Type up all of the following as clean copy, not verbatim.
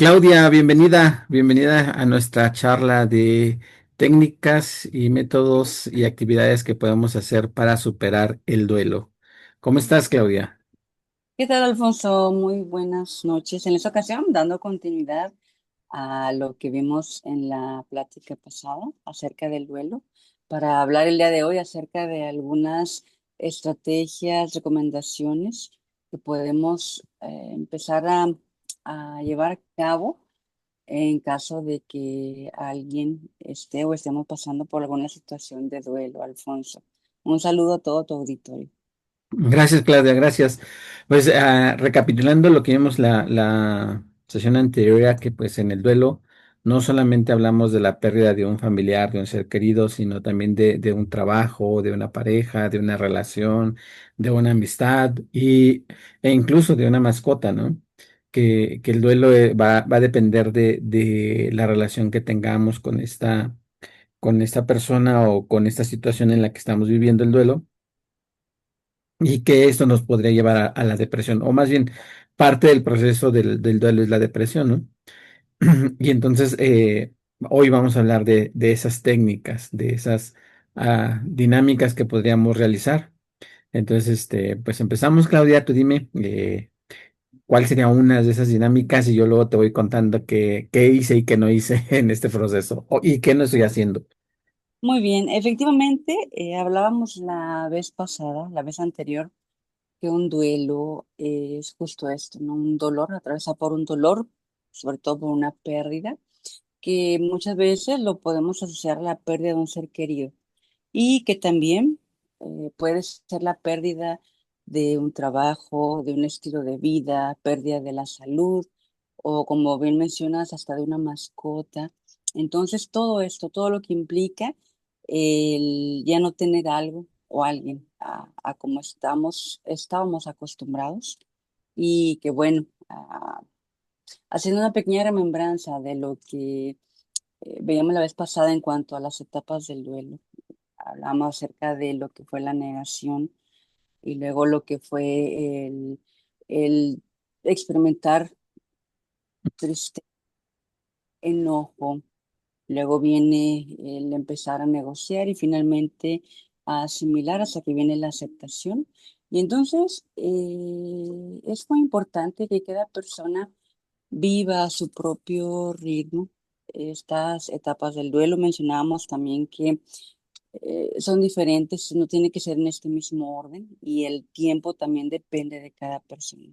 Claudia, bienvenida a nuestra charla de técnicas y métodos y actividades que podemos hacer para superar el duelo. ¿Cómo estás, Claudia? ¿Qué tal, Alfonso? Muy buenas noches. En esta ocasión, dando continuidad a lo que vimos en la plática pasada acerca del duelo, para hablar el día de hoy acerca de algunas estrategias, recomendaciones que podemos empezar a llevar a cabo en caso de que alguien esté o estemos pasando por alguna situación de duelo, Alfonso. Un saludo a todo tu auditorio. Gracias, Claudia, gracias. Pues recapitulando lo que vimos la sesión anterior, era que pues en el duelo no solamente hablamos de la pérdida de un familiar, de un ser querido, sino también de un trabajo, de una pareja, de una relación, de una amistad e incluso de una mascota, ¿no? Que el duelo va a depender de la relación que tengamos con esta persona o con esta situación en la que estamos viviendo el duelo y que esto nos podría llevar a la depresión, o más bien parte del proceso del duelo es la depresión, ¿no? Y entonces hoy vamos a hablar de esas técnicas, de esas dinámicas que podríamos realizar. Entonces, pues empezamos, Claudia, tú dime cuál sería una de esas dinámicas y yo luego te voy contando qué hice y qué no hice en este proceso y qué no estoy haciendo. Muy bien, efectivamente, hablábamos la vez pasada, la vez anterior, que un duelo es justo esto, ¿no? Un dolor, atravesar por un dolor, sobre todo por una pérdida, que muchas veces lo podemos asociar a la pérdida de un ser querido y que también puede ser la pérdida de un trabajo, de un estilo de vida, pérdida de la salud o como bien mencionas, hasta de una mascota. Entonces, todo esto, todo lo que implica el ya no tener algo o alguien a como estábamos acostumbrados y que bueno, haciendo una pequeña remembranza de lo que veíamos la vez pasada en cuanto a las etapas del duelo. Hablamos acerca de lo que fue la negación y luego lo que fue el experimentar tristeza, enojo. Luego viene el empezar a negociar y finalmente a asimilar hasta que viene la aceptación. Y entonces es muy importante que cada persona viva a su propio ritmo. Estas etapas del duelo mencionábamos también que son diferentes, no tiene que ser en este mismo orden y el tiempo también depende de cada persona.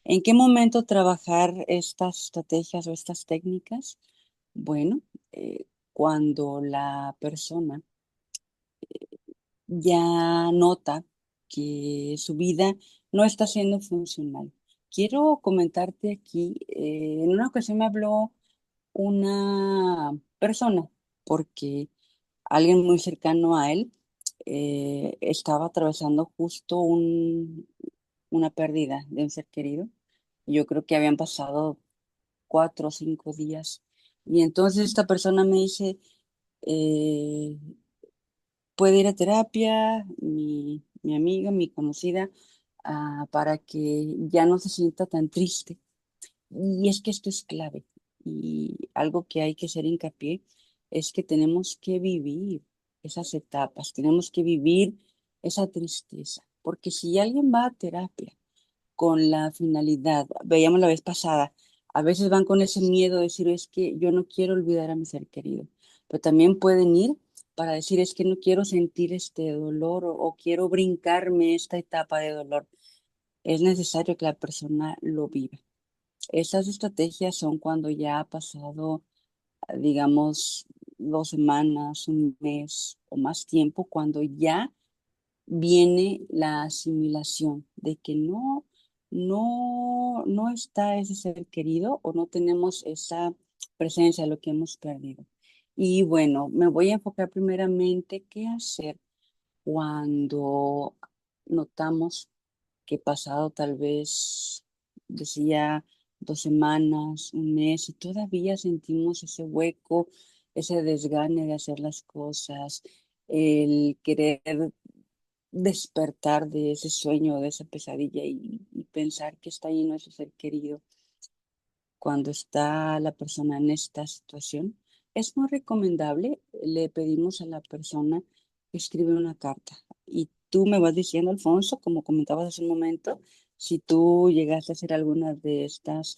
¿En qué momento trabajar estas estrategias o estas técnicas? Bueno, cuando la persona ya nota que su vida no está siendo funcional. Quiero comentarte aquí, en una ocasión me habló una persona porque alguien muy cercano a él estaba atravesando justo una pérdida de un ser querido. Yo creo que habían pasado 4 o 5 días. Y entonces esta persona me dice, eh, puede ir a terapia, mi amiga, mi conocida, para que ya no se sienta tan triste. Y es que esto es clave. Y algo que hay que hacer hincapié es que tenemos que vivir esas etapas, tenemos que vivir esa tristeza. Porque si alguien va a terapia con la finalidad, veíamos la vez pasada, a veces van con ese miedo de decir, es que yo no quiero olvidar a mi ser querido, pero también pueden ir para decir, es que no quiero sentir este dolor o quiero brincarme esta etapa de dolor. Es necesario que la persona lo viva. Esas estrategias son cuando ya ha pasado, digamos, 2 semanas, un mes o más tiempo, cuando ya viene la asimilación de que no está ese ser querido o no tenemos esa presencia de lo que hemos perdido. Y bueno, me voy a enfocar primeramente qué hacer cuando notamos que pasado tal vez, decía, 2 semanas, un mes, y todavía sentimos ese hueco, ese desgane de hacer las cosas, el querer despertar de ese sueño, de esa pesadilla y pensar que está ahí nuestro ser querido. cuando está la persona en esta situación, es muy recomendable, le pedimos a la persona que escribe una carta. Y tú me vas diciendo, Alfonso, como comentabas hace un momento, si tú llegaste a hacer alguna de estas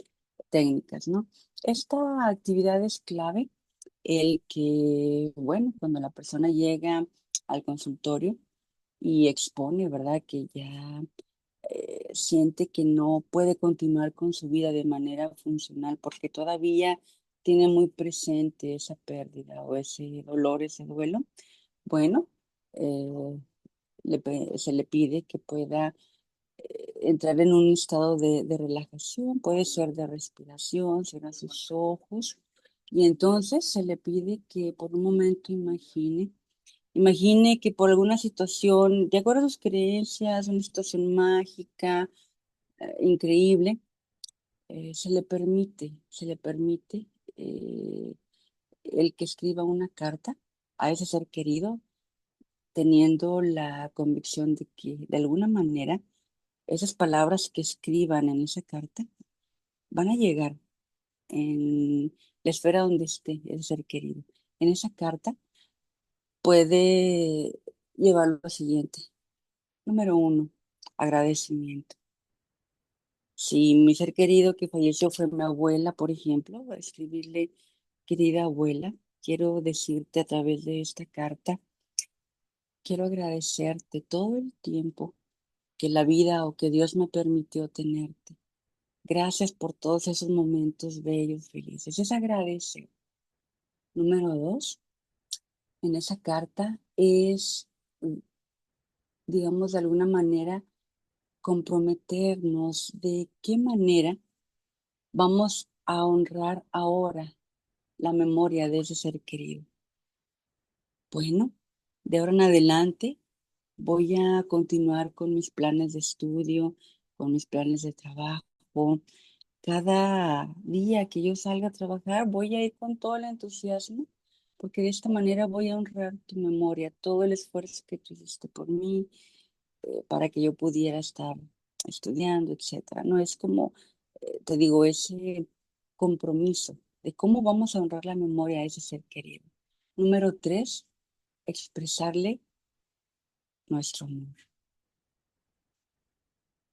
técnicas, ¿no? Esta actividad es clave, el que, bueno, cuando la persona llega al consultorio y expone, ¿verdad? Que ya siente que no puede continuar con su vida de manera funcional porque todavía tiene muy presente esa pérdida o ese dolor, ese duelo. Bueno, eh, se le pide que pueda entrar en un estado de relajación, puede ser de respiración, cierra sus ojos y entonces se le pide que por un momento imagine que por alguna situación, de acuerdo a sus creencias, una situación mágica, increíble, se le permite eh, el que escriba una carta a ese ser querido, teniendo la convicción de que de alguna manera esas palabras que escriban en esa carta van a llegar en la esfera donde esté ese ser querido. En esa carta puede llevar lo siguiente. Número uno, agradecimiento. Si mi ser querido que falleció fue mi abuela, por ejemplo, voy a escribirle, querida abuela, quiero decirte a través de esta carta, quiero agradecerte todo el tiempo que la vida o que Dios me permitió tenerte. Gracias por todos esos momentos bellos, felices. Es agradecer. Número dos, en esa carta es, digamos, de alguna manera, comprometernos de qué manera vamos a honrar ahora la memoria de ese ser querido. Bueno, de ahora en adelante voy a continuar con mis planes de estudio, con mis planes de trabajo. Cada día que yo salga a trabajar voy a ir con todo el entusiasmo, porque de esta manera voy a honrar tu memoria, todo el esfuerzo que tú hiciste por mí, para que yo pudiera estar estudiando, etcétera. No es como, te digo, ese compromiso de cómo vamos a honrar la memoria a ese ser querido. Número tres, expresarle nuestro amor.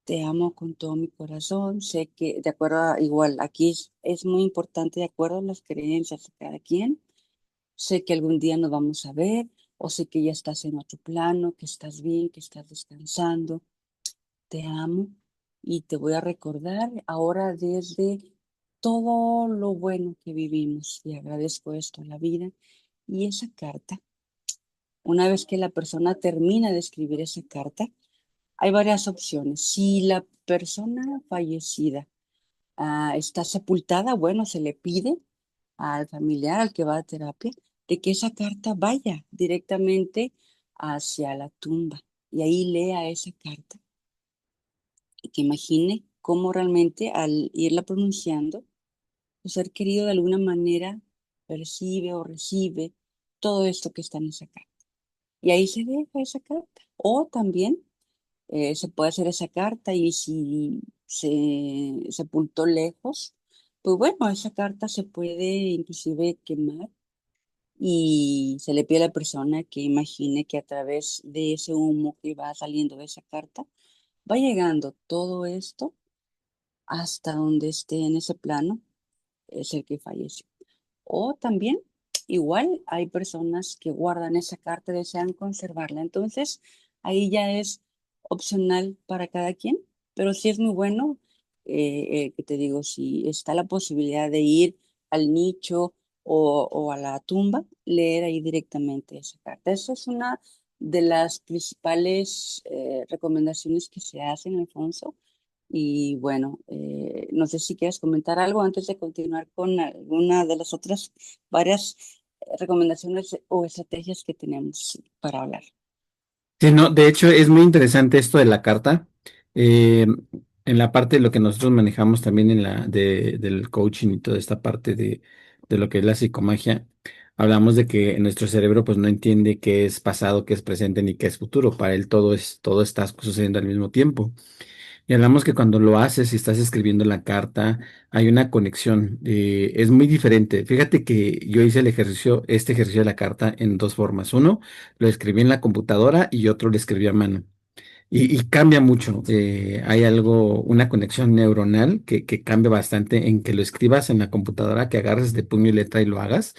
Te amo con todo mi corazón. Sé que, de acuerdo a, igual, aquí es muy importante, de acuerdo a las creencias de cada quien. Sé que algún día nos vamos a ver, o sé que ya estás en otro plano, que estás bien, que estás descansando. Te amo y te voy a recordar ahora desde todo lo bueno que vivimos y agradezco esto a la vida. Y esa carta, una vez que la persona termina de escribir esa carta, hay varias opciones. Si la persona fallecida está sepultada, bueno, se le pide al familiar, al que va a terapia, de que esa carta vaya directamente hacia la tumba y ahí lea esa carta y que imagine cómo realmente al irla pronunciando, su ser querido de alguna manera percibe o recibe todo esto que está en esa carta. Y ahí se deja esa carta. O también se puede hacer esa carta y si se sepultó lejos, pues bueno, esa carta se puede inclusive quemar y se le pide a la persona que imagine que a través de ese humo que va saliendo de esa carta, va llegando todo esto hasta donde esté en ese plano es el que falleció. O también, igual, hay personas que guardan esa carta y desean conservarla. Entonces, ahí ya es opcional para cada quien, pero sí es muy bueno, que te digo, si está la posibilidad de ir al nicho o a la tumba, leer ahí directamente esa carta. Esa es una de las principales recomendaciones que se hacen, Alfonso. Y bueno, no sé si quieres comentar algo antes de continuar con alguna de las otras varias recomendaciones o estrategias que tenemos para hablar. Sí, no, de hecho es muy interesante esto de la carta. Eh, en la parte de lo que nosotros manejamos también en del coaching y toda esta parte de lo que es la psicomagia, hablamos de que nuestro cerebro pues no entiende qué es pasado, qué es presente ni qué es futuro. Para él todo está sucediendo al mismo tiempo. Y hablamos que cuando lo haces y estás escribiendo la carta, hay una conexión. Es muy diferente. Fíjate que yo hice este ejercicio de la carta en dos formas. Uno, lo escribí en la computadora y otro lo escribí a mano. Y cambia mucho. Hay algo, una conexión neuronal que cambia bastante en que lo escribas en la computadora, que agarres de puño y letra y lo hagas.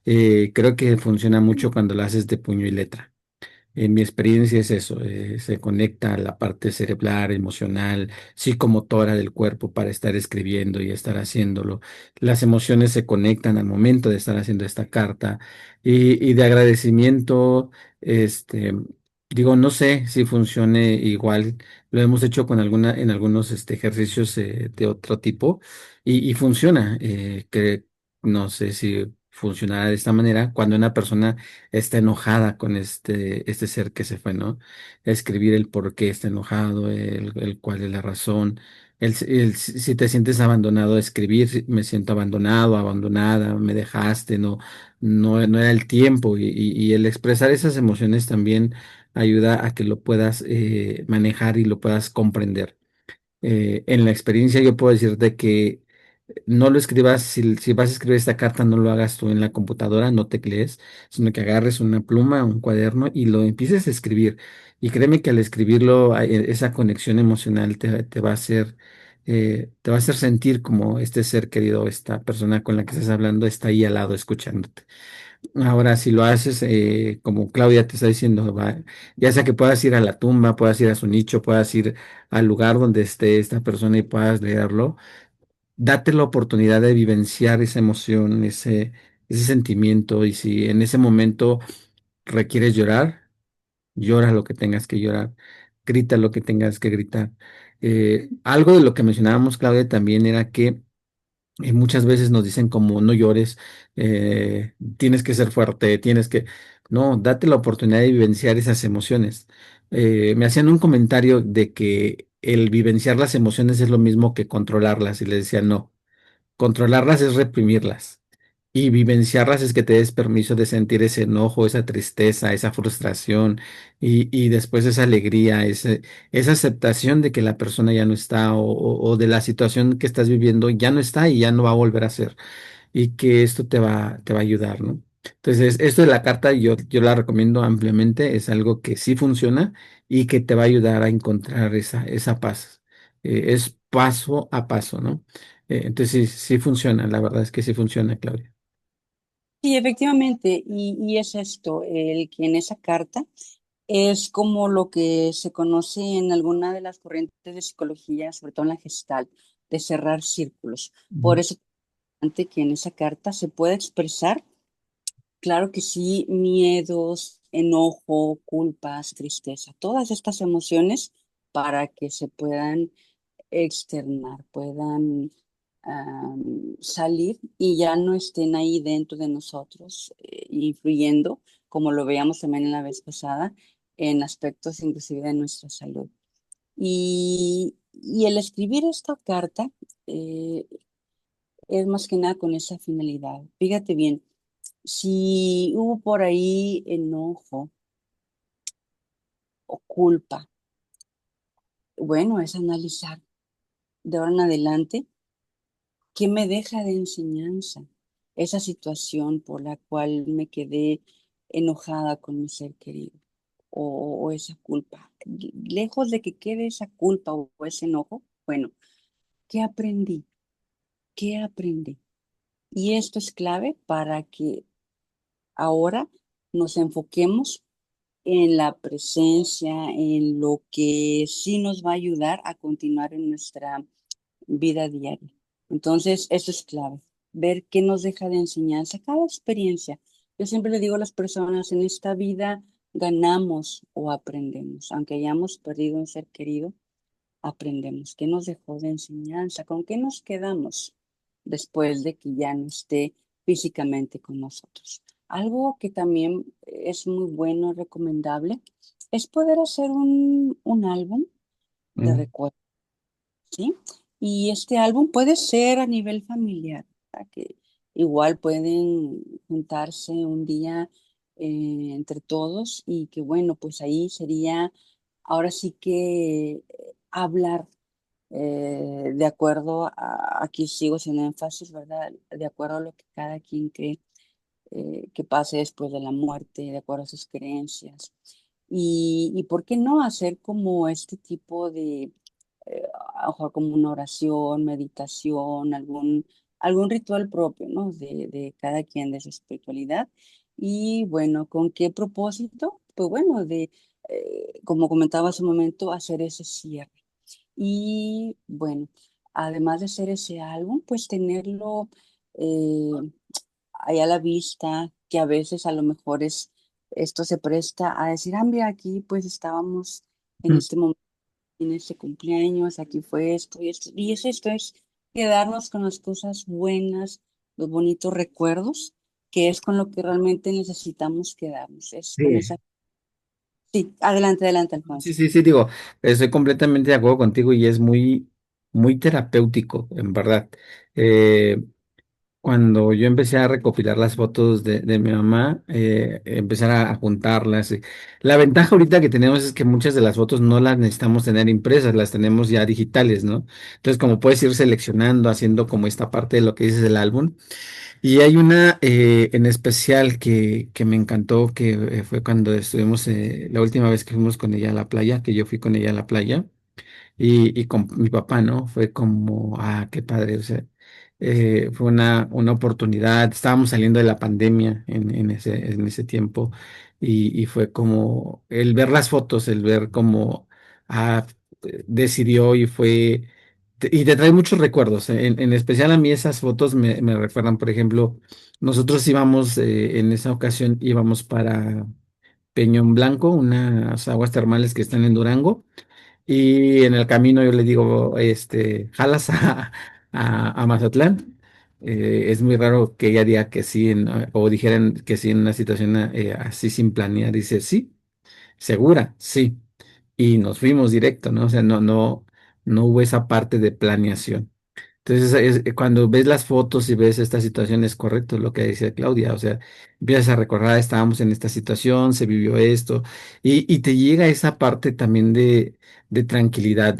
Creo que funciona mucho cuando lo haces de puño y letra. En mi experiencia es eso, se conecta a la parte cerebral, emocional, psicomotora del cuerpo para estar escribiendo y estar haciéndolo. Las emociones se conectan al momento de estar haciendo esta carta y de agradecimiento, este, digo, no sé si funcione igual. Lo hemos hecho con en algunos ejercicios de otro tipo y funciona. Que no sé si funcionará de esta manera cuando una persona está enojada con este ser que se fue, ¿no? Escribir el por qué está enojado, el cuál es la razón. Si te sientes abandonado, escribir, me siento abandonado, abandonada, me dejaste, no era el tiempo. Y el expresar esas emociones también ayuda a que lo puedas manejar y lo puedas comprender. En la experiencia yo puedo decirte que no lo escribas, si vas a escribir esta carta, no lo hagas tú en la computadora, no teclees, sino que agarres una pluma, un cuaderno y lo empieces a escribir. Y créeme que al escribirlo, esa conexión emocional te va a hacer, te va a hacer sentir como este ser querido, esta persona con la que estás hablando, está ahí al lado escuchándote. Ahora, si lo haces, como Claudia te está diciendo, ya sea que puedas ir a la tumba, puedas ir a su nicho, puedas ir al lugar donde esté esta persona y puedas leerlo, date la oportunidad de vivenciar esa emoción, ese sentimiento, y si en ese momento requieres llorar, llora lo que tengas que llorar, grita lo que tengas que gritar. Algo de lo que mencionábamos, Claudia, también era que muchas veces nos dicen como no llores, tienes que ser fuerte, tienes que... No, date la oportunidad de vivenciar esas emociones. Me hacían un comentario de que el vivenciar las emociones es lo mismo que controlarlas y les decía no. Controlarlas es reprimirlas y vivenciarlas es que te des permiso de sentir ese enojo, esa tristeza, esa frustración y después esa alegría, esa aceptación de que la persona ya no está o de la situación que estás viviendo ya no está y ya no va a volver a ser y que esto te va a ayudar, ¿no? Entonces, esto de la carta yo la recomiendo ampliamente, es algo que sí funciona y que te va a ayudar a encontrar esa paz. Es paso a paso, ¿no? Entonces, sí funciona, la verdad es que sí funciona, Claudia. Sí, efectivamente, y es esto, el que en esa carta es como lo que se conoce en alguna de las corrientes de psicología, sobre todo en la Gestalt, de cerrar círculos. Ujú, Por eso es importante que en esa carta se pueda expresar, claro que sí, miedos, enojo, culpas, tristeza, todas estas emociones para que se puedan externar, puedan salir y ya no estén ahí dentro de nosotros, influyendo, como lo veíamos también en la vez pasada, en aspectos inclusive de nuestra salud. Y el escribir esta carta eh, es más que nada con esa finalidad. Fíjate bien, si hubo por ahí enojo o culpa, bueno, es analizar de ahora en adelante. ¿Qué me deja de enseñanza esa situación por la cual me quedé enojada con mi ser querido o esa culpa? Lejos de que quede esa culpa o ese enojo, bueno, ¿qué aprendí? ¿Qué aprendí? Y esto es clave para que ahora nos enfoquemos en la presencia, en lo que sí nos va a ayudar a continuar en nuestra vida diaria. Entonces, eso es clave, ver qué nos deja de enseñanza cada experiencia. Yo siempre le digo a las personas, en esta vida ganamos o aprendemos, aunque hayamos perdido un ser querido, aprendemos. ¿Qué nos dejó de enseñanza? ¿Con qué nos quedamos después de que ya no esté físicamente con nosotros? Algo que también es muy bueno, recomendable, es poder hacer un álbum de mm, recuerdos, ¿sí? Y este álbum puede ser a nivel familiar, ¿verdad? Que igual pueden juntarse un día entre todos y que bueno, pues ahí sería ahora sí que hablar. de acuerdo a, aquí sigo sin énfasis, ¿verdad? De acuerdo a lo que cada quien cree que pase después de la muerte, de acuerdo a sus creencias. Y por qué no hacer como este tipo de, a lo mejor como una oración, meditación, algún ritual propio, ¿no? De cada quien, de su espiritualidad. Y bueno, ¿con qué propósito? Pues bueno, como comentaba hace un momento, hacer ese cierre. Y bueno, además de hacer ese álbum, pues tenerlo eh, ahí a la vista, que a veces a lo mejor esto se presta a decir, ah, mira, aquí pues estábamos en Mm. este momento, en este cumpleaños, aquí fue esto, y esto es quedarnos con las cosas buenas, los bonitos recuerdos, que es con lo que realmente necesitamos quedarnos, es con Sí. esa... Sí, adelante, adelante, Sí, Alfonso. sí, sí, digo, estoy completamente de acuerdo contigo y es muy, muy terapéutico, en verdad. Eh, Cuando yo empecé a recopilar las fotos de mi mamá, empezar a juntarlas. La ventaja ahorita que tenemos es que muchas de las fotos no las necesitamos tener impresas, las tenemos ya digitales, ¿no? Entonces, como puedes ir seleccionando, haciendo como esta parte de lo que dices del álbum. Y hay una en especial que me encantó, que fue cuando estuvimos, la última vez que fuimos con ella a la playa, que yo fui con ella a la playa y con mi papá, ¿no? Fue como, ah, qué padre, o sea, fue una oportunidad, estábamos saliendo de la pandemia en ese tiempo y fue como el ver las fotos, el ver cómo ah, decidió y fue, y te trae muchos recuerdos, en especial a mí esas fotos me recuerdan, por ejemplo, nosotros íbamos, en esa ocasión íbamos para Peñón Blanco, unas aguas termales que están en Durango. Y en el camino yo le digo, ¿jalas a Mazatlán? Es muy raro que ella diga que sí, o dijeran que sí en una situación así sin planear. Dice, sí, segura, sí. Y nos fuimos directo, ¿no? O sea, no hubo esa parte de planeación. Entonces, cuando ves las fotos y ves esta situación, es correcto lo que decía Claudia. O sea, empiezas a recordar, estábamos en esta situación, se vivió esto, y te llega esa parte también de tranquilidad,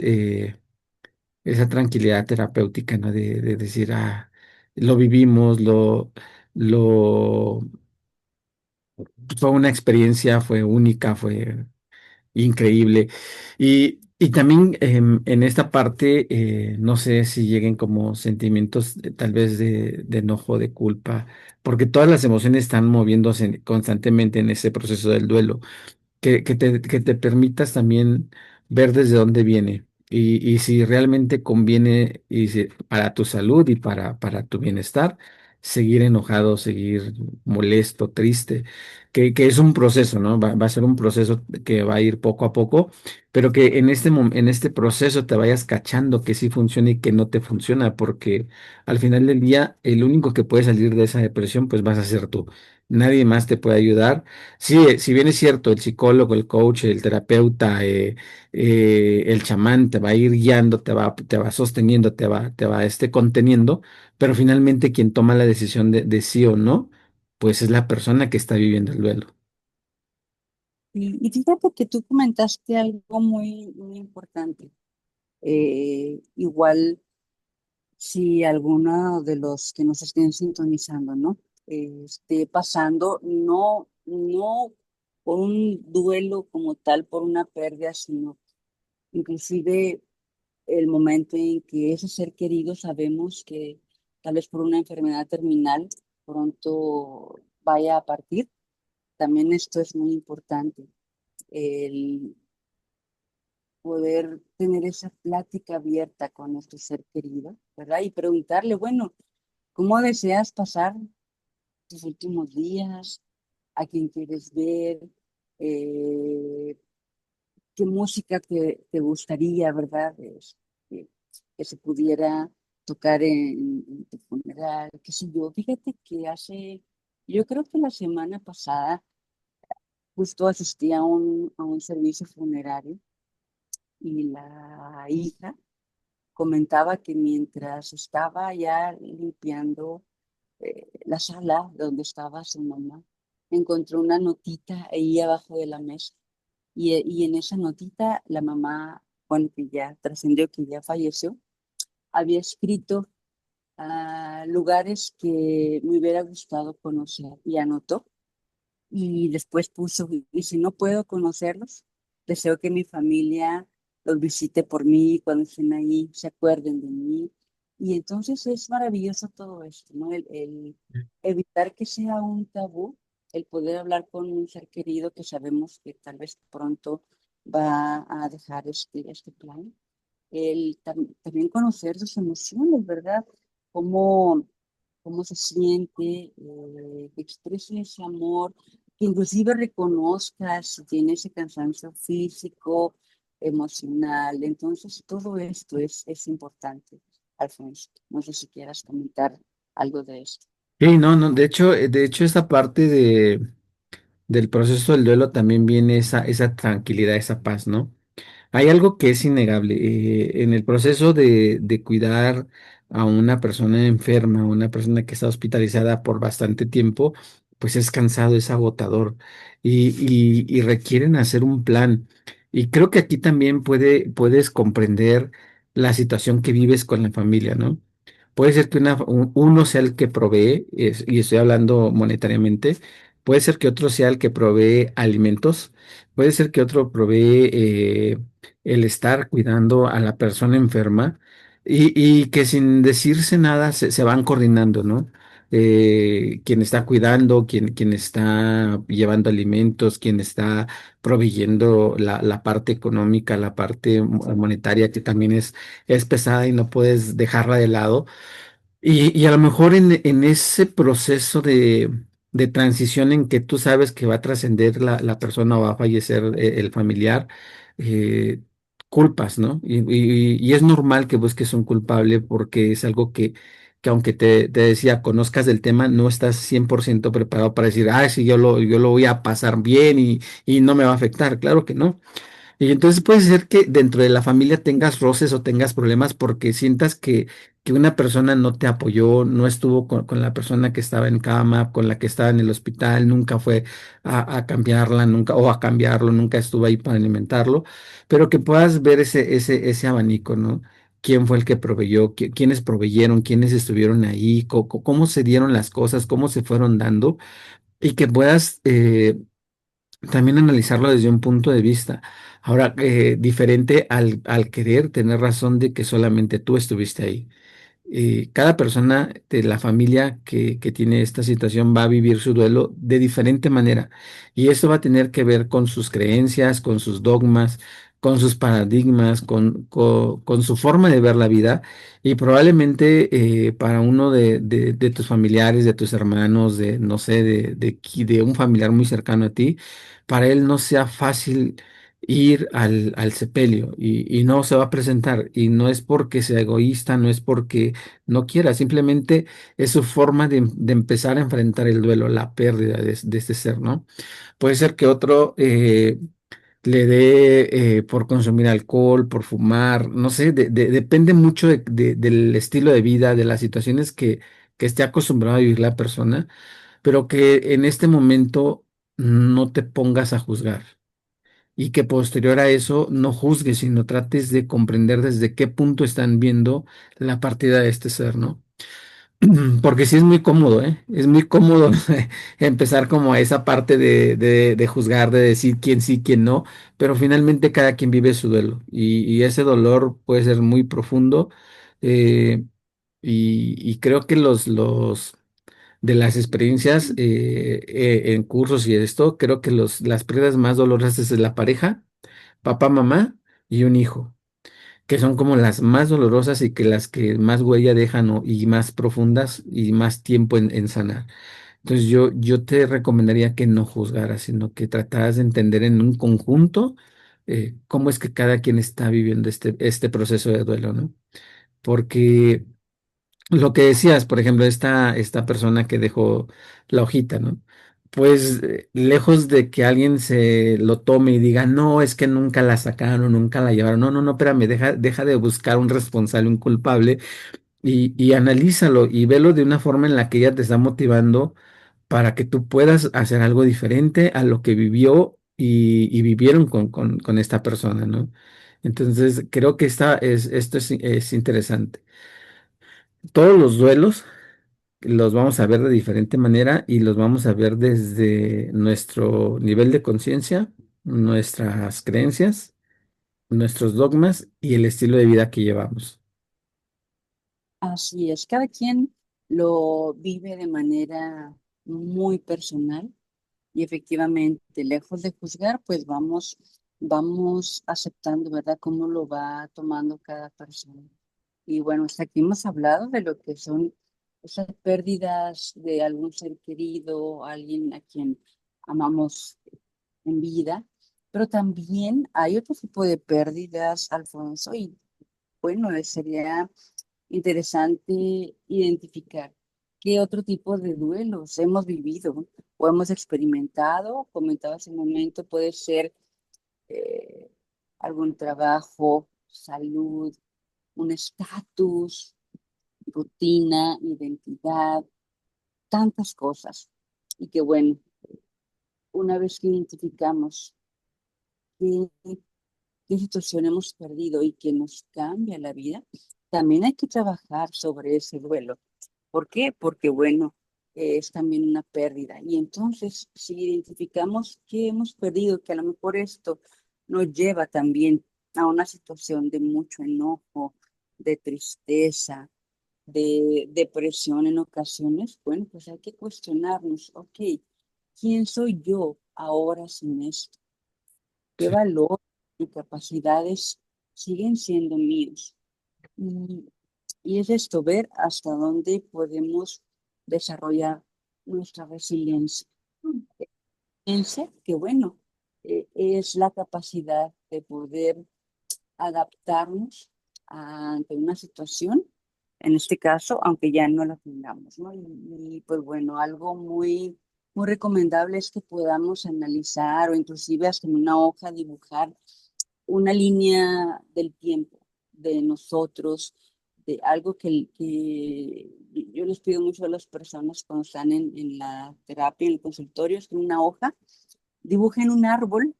esa tranquilidad terapéutica, ¿no? De decir, ah, lo vivimos, lo, fue una experiencia, fue única, fue increíble. Y también en esta parte, no sé si lleguen como sentimientos tal vez de enojo, de culpa, porque todas las emociones están moviéndose constantemente en ese proceso del duelo que te permitas también ver desde dónde viene y si realmente conviene para tu salud y para tu bienestar, seguir enojado, seguir molesto, triste, que es un proceso, ¿no? Va a ser un proceso que va a ir poco a poco, pero que en este proceso te vayas cachando que sí funciona y que no te funciona, porque al final del día, el único que puede salir de esa depresión, pues vas a ser tú. Nadie más te puede ayudar. Sí, si bien es cierto, el psicólogo, el coach, el terapeuta, el chamán te va a ir guiando, te va sosteniendo, te va conteniendo, pero finalmente quien toma la decisión de sí o no, pues es la persona que está viviendo el duelo. Y fíjate que tú comentaste algo muy, muy importante. Igual si alguno de los que nos estén sintonizando, ¿no? Esté pasando, no por un duelo como tal, por una pérdida, sino inclusive el momento en que ese ser querido sabemos que tal vez por una enfermedad terminal pronto vaya a partir. También esto es muy importante, el poder tener esa plática abierta con nuestro ser querido, ¿verdad? Y preguntarle, bueno, ¿cómo deseas pasar tus últimos días? ¿A quién quieres ver? Eh, ¿Qué música te gustaría, verdad? Que, que se pudiera tocar en tu funeral, qué sé yo. Fíjate que yo creo que la semana pasada justo asistí a un servicio funerario y la hija comentaba que mientras estaba ya limpiando la sala donde estaba su mamá, encontró una notita ahí abajo de la mesa y en esa notita la mamá bueno, que ya trascendió, que ya falleció, había escrito lugares que me hubiera gustado conocer y anotó. Y después puso, y si no puedo conocerlos, deseo que mi familia los visite por mí, cuando estén ahí, se acuerden de mí. Y entonces es maravilloso todo esto, ¿no? El evitar que sea un tabú, el poder hablar con un ser querido que sabemos que tal vez pronto va a dejar este plan, también conocer sus emociones, ¿verdad? Cómo, cómo se siente, que exprese ese amor, que inclusive reconozca si tiene ese cansancio físico, emocional. Entonces, todo esto es importante, Alfonso. No sé si quieras comentar algo de esto. Sí, no, no, de hecho, esta parte del proceso del duelo también viene esa tranquilidad, esa paz, ¿no? Hay algo que es innegable. En el proceso de cuidar a una persona enferma, a una persona que está hospitalizada por bastante tiempo, pues es cansado, es agotador y requieren hacer un plan. Y creo que aquí también puedes comprender la situación que vives con la familia, ¿no? Puede ser que uno sea el que provee, y estoy hablando monetariamente, puede ser que otro sea el que provee alimentos, puede ser que otro provee el estar cuidando a la persona enferma y que sin decirse nada se van coordinando, ¿no? Quien está cuidando, quien está llevando alimentos, quien está proveyendo la parte económica, la parte monetaria, que también es pesada y no puedes dejarla de lado. Y a lo mejor en ese proceso de transición en que tú sabes que va a trascender la persona o va a fallecer el familiar, eh, culpas, ¿no? Y es normal que busques un culpable porque es algo que aunque te decía, conozcas del tema, no estás 100% preparado para decir, ah, sí, yo lo voy a pasar bien y no me va a afectar. Claro que no. Y entonces puede ser que dentro de la familia tengas roces o tengas problemas porque sientas que una persona no te apoyó, no estuvo con la persona que estaba en cama, con la que estaba en el hospital, nunca fue a cambiarla, nunca, o a cambiarlo, nunca estuvo ahí para alimentarlo, pero que puedas ver ese abanico, ¿no? ¿Quién fue el que proveyó? ¿Quiénes proveyeron? ¿Quiénes estuvieron ahí? ¿Cómo se dieron las cosas? ¿Cómo se fueron dando? Y que puedas también analizarlo desde un punto de vista. Ahora, diferente al querer tener razón de que solamente tú estuviste ahí. Cada persona de la familia que tiene esta situación va a vivir su duelo de diferente manera. Y esto va a tener que ver con sus creencias, con sus dogmas, con sus paradigmas, con su forma de ver la vida. Y probablemente para uno de tus familiares, de tus hermanos, de, no sé, de un familiar muy cercano a ti, para él no sea fácil ir al sepelio y no se va a presentar. Y no es porque sea egoísta, no es porque no quiera, simplemente es su forma de empezar a enfrentar el duelo, la pérdida de este ser, ¿no? Puede ser que otro le dé por consumir alcohol, por fumar, no sé, depende mucho del estilo de vida, de las situaciones que esté acostumbrado a vivir la persona, pero que en este momento no te pongas a juzgar. Y que posterior a eso no juzgues, sino trates de comprender desde qué punto están viendo la partida de este ser, ¿no? Porque sí es muy cómodo, ¿eh? Es muy cómodo empezar como a esa parte de juzgar, de decir quién sí, quién no, pero finalmente cada quien vive su duelo y ese dolor puede ser muy profundo eh, y creo que los de las experiencias en cursos y esto, creo que las pérdidas más dolorosas es de la pareja, papá, mamá y un hijo que son como las más dolorosas y que las que más huella dejan y más profundas y más tiempo en sanar. Entonces yo te recomendaría que no juzgaras, sino que trataras de entender en un conjunto cómo es que cada quien está viviendo este proceso de duelo, ¿no? Porque lo que decías, por ejemplo, esta persona que dejó la hojita, ¿no? Pues lejos de que alguien se lo tome y diga, no, es que nunca la sacaron, nunca la llevaron. No, no, no, espérame, deja de buscar un responsable, un culpable y analízalo y velo de una forma en la que ella te está motivando para que tú puedas hacer algo diferente a lo que vivió y vivieron con esta persona, ¿no? Entonces, creo que esto es interesante. Todos los duelos los vamos a ver de diferente manera y los vamos a ver desde nuestro nivel de conciencia, nuestras creencias, nuestros dogmas y el estilo de vida que llevamos. Así es, cada quien lo vive de manera muy personal y efectivamente, lejos de juzgar, pues vamos aceptando, ¿verdad?, cómo lo va tomando cada persona. Y bueno, hasta aquí hemos hablado de lo que son esas pérdidas de algún ser querido, alguien a quien amamos en vida, pero también hay otro tipo de pérdidas, Alfonso, y bueno, sería interesante identificar qué otro tipo de duelos hemos vivido o hemos experimentado. Comentaba hace un momento, puede ser eh, algún trabajo, salud, un estatus, rutina, identidad, tantas cosas. Y que bueno, una vez que identificamos qué, qué situación hemos perdido y que nos cambia la vida, también hay que trabajar sobre ese duelo. ¿Por qué? Porque, bueno, es también una pérdida. Y entonces, si identificamos que hemos perdido, que a lo mejor esto nos lleva también a una situación de mucho enojo, de tristeza, de depresión en ocasiones, bueno, pues hay que cuestionarnos, ok, ¿quién soy yo ahora sin esto? ¿Qué Sí, valor y capacidades siguen siendo míos? Y, y es esto, ver hasta dónde podemos desarrollar nuestra resiliencia. Resiliencia, que bueno, es la capacidad de poder adaptarnos ante una situación, en este caso, aunque ya no la tengamos, ¿no? Pues bueno, algo muy recomendable es que podamos analizar o inclusive hasta en una hoja dibujar una línea del tiempo de nosotros, de algo que yo les pido mucho a las personas cuando están en la terapia, en el consultorio, es que en una hoja dibujen un árbol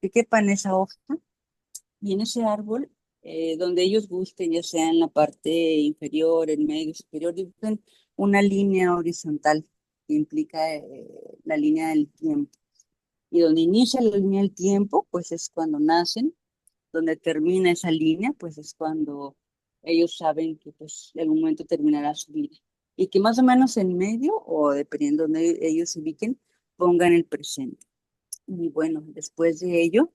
que quepa en esa hoja y en ese árbol, donde ellos gusten, ya sea en la parte inferior, en medio, superior, dibujen una línea horizontal que implica la línea del tiempo. Y donde inicia la línea del tiempo, pues es cuando nacen, donde termina esa línea, pues es cuando ellos saben que pues en algún momento terminará su vida. Y que más o menos en medio, o dependiendo de donde ellos se ubiquen, pongan el presente. Y bueno, después de ello,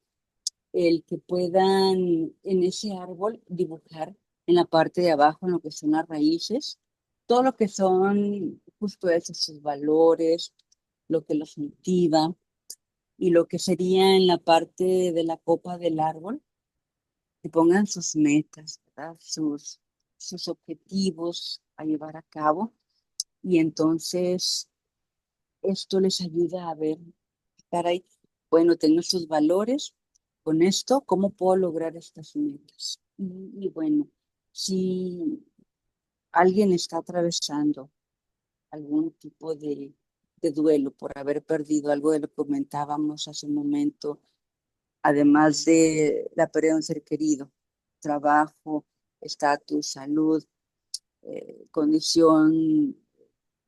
el que puedan en ese árbol dibujar en la parte de abajo, en lo que son las raíces, todo lo que son justo esos, sus valores, lo que los motiva, y lo que sería en la parte de la copa del árbol, que pongan sus metas, ¿verdad? Sus objetivos a llevar a cabo. Y entonces esto les ayuda a ver, caray, bueno, tengo sus valores, con esto, ¿cómo puedo lograr estas metas? Y bueno, si alguien está atravesando algún tipo de duelo por haber perdido algo de lo que comentábamos hace un momento, además de la pérdida de un ser querido, trabajo, estatus, salud, condición,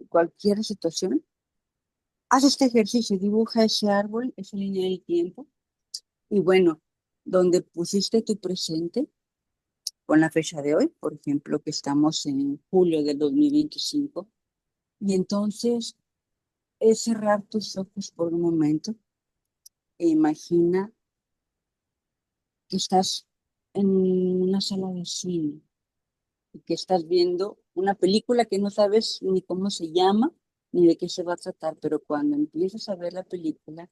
cualquier situación, haz este ejercicio, dibuja ese árbol, esa línea del tiempo, y bueno, donde pusiste tu presente con la fecha de hoy, por ejemplo, que estamos en julio del 2025, y entonces es cerrar tus ojos por un momento e imagina que estás en una sala de cine y que estás viendo una película que no sabes ni cómo se llama ni de qué se va a tratar, pero cuando empiezas a ver la película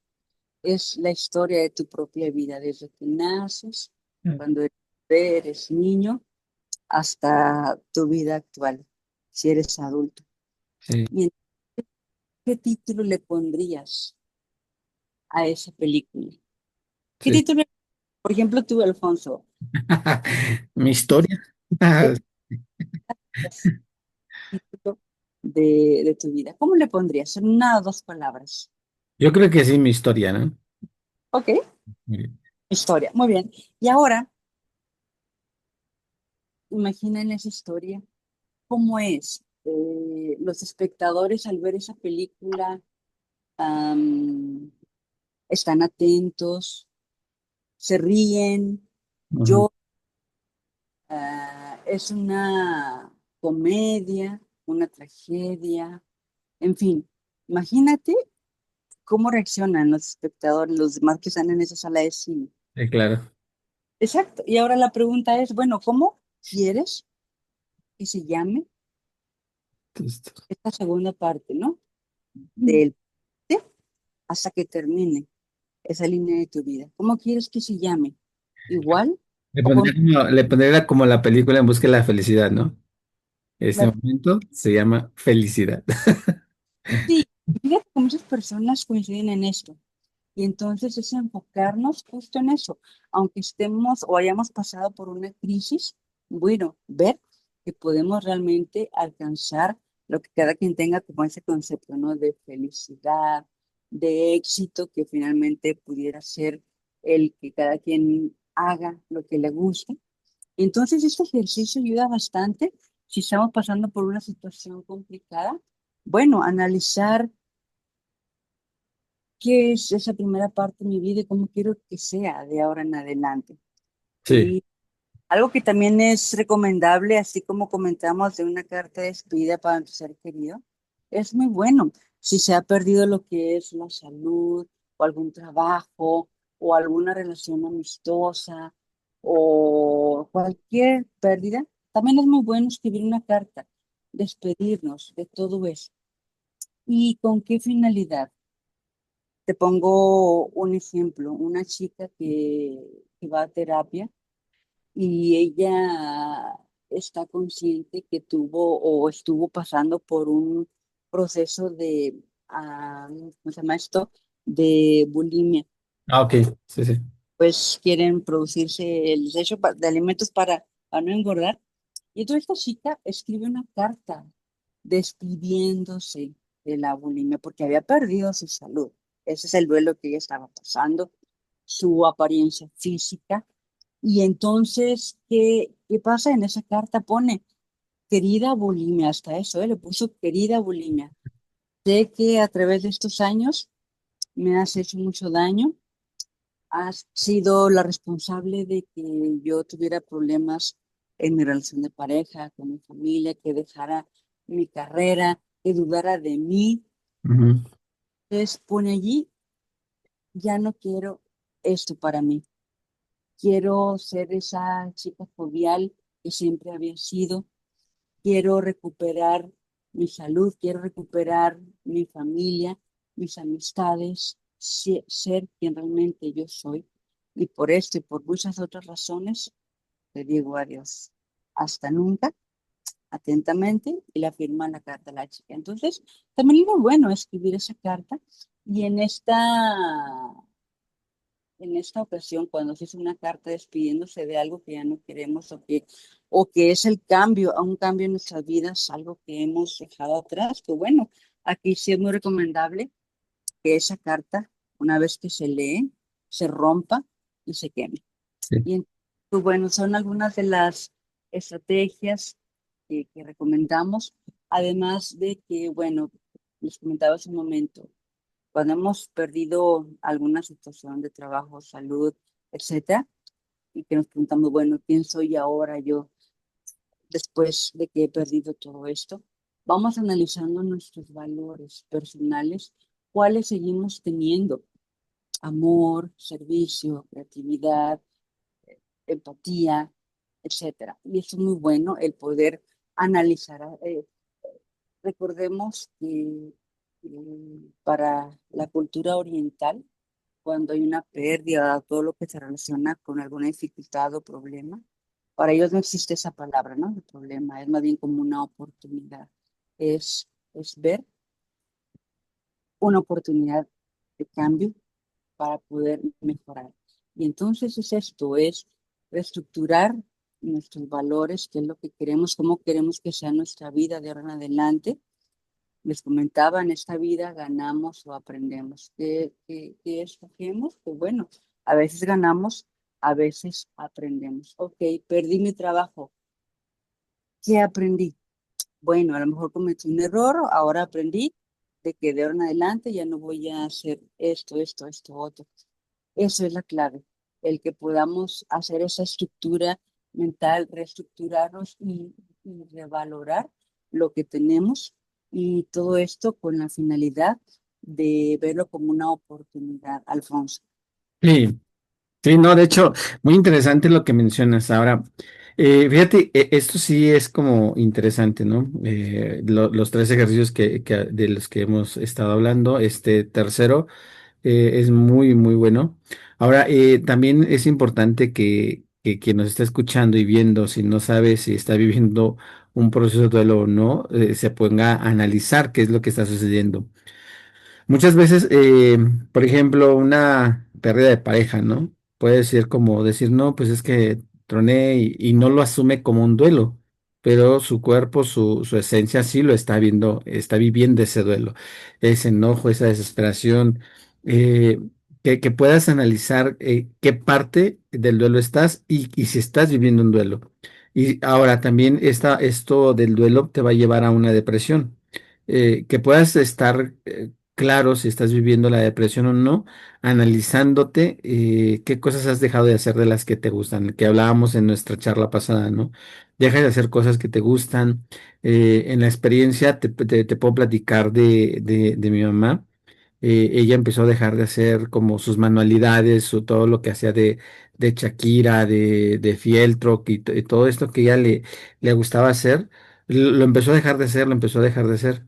es la historia de tu propia vida, desde que naces, cuando eres niño, hasta tu vida actual, si eres adulto. sí. ¿Y en qué título le pondrías a esa película? ¿Qué Sí. título, por ejemplo, tú, Alfonso? Mi historia. ¿Qué título de tu vida? ¿Cómo le pondrías? En una o dos palabras. Yo creo que sí, mi historia, ¿no? Ok. Muy bien. Historia, muy bien. Y ahora, imaginen esa historia, ¿cómo es? Los espectadores al ver esa película am, están atentos, se ríen, Ujú. es una comedia, una tragedia, en fin, imagínate cómo reaccionan los espectadores, los demás que están en esa sala de cine. Sí, claro. Exacto. Y ahora la pregunta es, bueno, ¿cómo quieres que se llame Listo. esta segunda parte, ¿no? Del de hasta que termine esa línea de tu vida. ¿Cómo quieres que se llame? ¿Igual o con Le pondría como la película En busca de la felicidad, ¿no? Este la... momento se llama felicidad. Sí, fíjate que muchas personas coinciden en esto. Y entonces es enfocarnos justo en eso. Aunque estemos o hayamos pasado por una crisis, bueno, ver que podemos realmente alcanzar lo que cada quien tenga como ese concepto, ¿no? De felicidad, de éxito, que finalmente pudiera ser el que cada quien haga lo que le guste. Entonces, este ejercicio ayuda bastante si estamos pasando por una situación complicada. Bueno, analizar qué es esa primera parte de mi vida y cómo quiero que sea de ahora en adelante. Sí, Y algo que también es recomendable, así como comentamos de una carta de despedida para tu ser querido, es muy bueno si se ha perdido lo que es la salud o algún trabajo o alguna relación amistosa o cualquier pérdida. También es muy bueno escribir una carta, despedirnos de todo eso. ¿Y con qué finalidad? Te pongo un ejemplo, una chica que va a terapia y ella está consciente que tuvo o estuvo pasando por un proceso de, ¿cómo se llama esto? De bulimia. ah, ok, sí, sí. Pues quieren producirse el desecho de alimentos para no engordar. Y entonces esta chica escribe una carta despidiéndose de la bulimia porque había perdido su salud. Ese es el duelo que ella estaba pasando, su apariencia física. Y entonces, ¿qué pasa en esa carta? Pone, querida bulimia, hasta eso, le puso querida bulimia. Sé que a través de estos años me has hecho mucho daño, has sido la responsable de que yo tuviera problemas en mi relación de pareja, con mi familia, que dejara mi carrera, que dudara de mí. Ujú. Entonces pone allí, ya no quiero esto para mí. Quiero ser esa chica jovial que siempre había sido. Quiero recuperar mi salud, quiero recuperar mi familia, mis amistades, ser quien realmente yo soy. Y por esto y por muchas otras razones, le digo adiós. Hasta nunca, atentamente, y la firma la carta a la chica. Entonces, también es muy bueno escribir esa carta. Y en esta ocasión, cuando se hizo una carta despidiéndose de algo que ya no queremos o que es el cambio, a un cambio en nuestras vidas, algo que hemos dejado atrás, pues bueno, aquí sí es muy recomendable que esa carta, una vez que se lee, se rompa y se queme. Sí. Y pues bueno, son algunas de las estrategias que recomendamos, además de que, bueno, les comentaba hace un momento, cuando hemos perdido alguna situación de trabajo, salud, etcétera, y que nos preguntamos, bueno, ¿quién soy ahora yo después de que he perdido todo esto? Vamos analizando nuestros valores personales, cuáles seguimos teniendo, amor, servicio, creatividad, empatía, etcétera. Y eso es muy bueno el poder analizar. Recordemos que para la cultura oriental, cuando hay una pérdida, todo lo que se relaciona con alguna dificultad o problema, para ellos no existe esa palabra, ¿no? El problema es más bien como una oportunidad. Es ver una oportunidad de cambio para poder mejorar. Y entonces es esto, es reestructurar nuestros valores, qué es lo que queremos, cómo queremos que sea nuestra vida de ahora en adelante. Les comentaba, en esta vida ganamos o aprendemos. ¿Qué escogemos? Pues bueno, A veces ganamos, a veces aprendemos. Ok, perdí mi trabajo. ¿Qué aprendí? Bueno, a lo mejor cometí un error, ahora aprendí de que de ahora en adelante ya no voy a hacer esto, otro. Eso es la clave, el que podamos hacer esa estructura mental, reestructurarnos y revalorar lo que tenemos y todo esto con la finalidad de verlo como una oportunidad, Alfonso. Sí, sí, no, de hecho, muy interesante lo que mencionas. Ahora, fíjate, esto sí es como interesante, ¿no? Los tres ejercicios de los que hemos estado hablando, este tercero es muy, muy bueno. Ahora, también es importante que quien nos está escuchando y viendo, si no sabe si está viviendo un proceso de duelo o no, se ponga a analizar qué es lo que está sucediendo. Muchas veces, por ejemplo, una pérdida de pareja, ¿no? Puede ser como decir, no, pues es que troné y no lo asume como un duelo, pero su cuerpo, su esencia sí lo está viendo, está viviendo ese duelo, ese enojo, esa desesperación, eh, que puedas analizar qué parte del duelo estás y si estás viviendo un duelo. Y ahora también esto del duelo te va a llevar a una depresión. Que puedas estar claro si estás viviendo la depresión o no, analizándote qué cosas has dejado de hacer de las que te gustan, que hablábamos en nuestra charla pasada, ¿no? Deja de hacer cosas que te gustan. En la experiencia te puedo platicar de mi mamá. Ella empezó a dejar de hacer como sus manualidades, todo lo que hacía de Shakira, de Fieltro, y todo esto que ella le gustaba hacer, lo empezó a dejar de hacer, lo empezó a dejar de hacer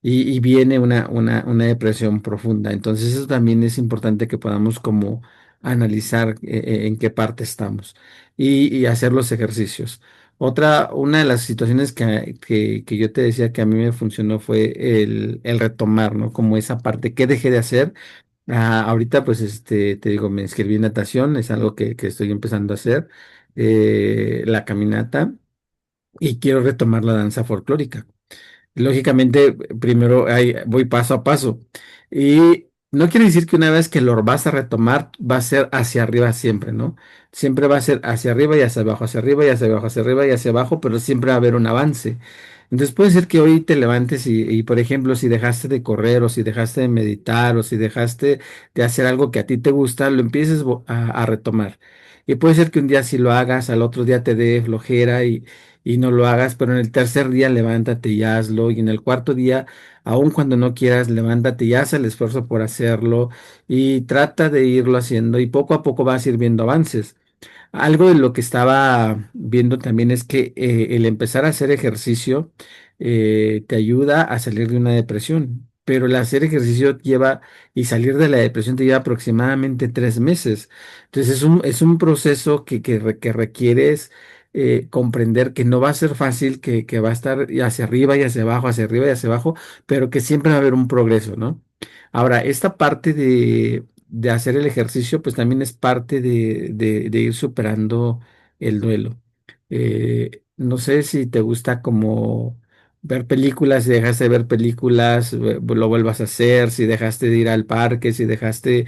y viene una depresión profunda. Entonces eso también es importante que podamos como analizar en qué parte estamos y hacer los ejercicios. Una de las situaciones que yo te decía que a mí me funcionó fue el retomar, ¿no? Como esa parte que dejé de hacer. Ahorita, pues, te digo, me inscribí en natación, es algo que estoy empezando a hacer, la caminata, y quiero retomar la danza folclórica. Lógicamente, primero voy paso a paso. Y no quiere decir que una vez que lo vas a retomar, va a ser hacia arriba siempre, ¿no? Siempre va a ser hacia arriba y hacia abajo, hacia arriba y hacia abajo, hacia arriba y hacia abajo, pero siempre va a haber un avance. Entonces puede ser que hoy te levantes por ejemplo, si dejaste de correr o si dejaste de meditar o si dejaste de hacer algo que a ti te gusta, lo empieces a retomar. Y puede ser que un día sí lo hagas, al otro día te dé flojera y no lo hagas, pero en el tercer día levántate y hazlo, y en el cuarto día, aun cuando no quieras, levántate y haz el esfuerzo por hacerlo, y trata de irlo haciendo, y poco a poco vas a ir viendo avances. Algo de lo que estaba viendo también es que el empezar a hacer ejercicio te ayuda a salir de una depresión, pero el hacer ejercicio lleva y salir de la depresión te lleva aproximadamente 3 meses. Entonces es un proceso que requieres comprender que no va a ser fácil, que va a estar y hacia arriba y hacia abajo, hacia arriba y hacia abajo, pero que siempre va a haber un progreso, ¿no? Ahora, esta parte de hacer el ejercicio, pues también es parte de ir superando el duelo. No sé si te gusta como ver películas, si dejaste de ver películas, lo vuelvas a hacer, si dejaste de ir al parque, si dejaste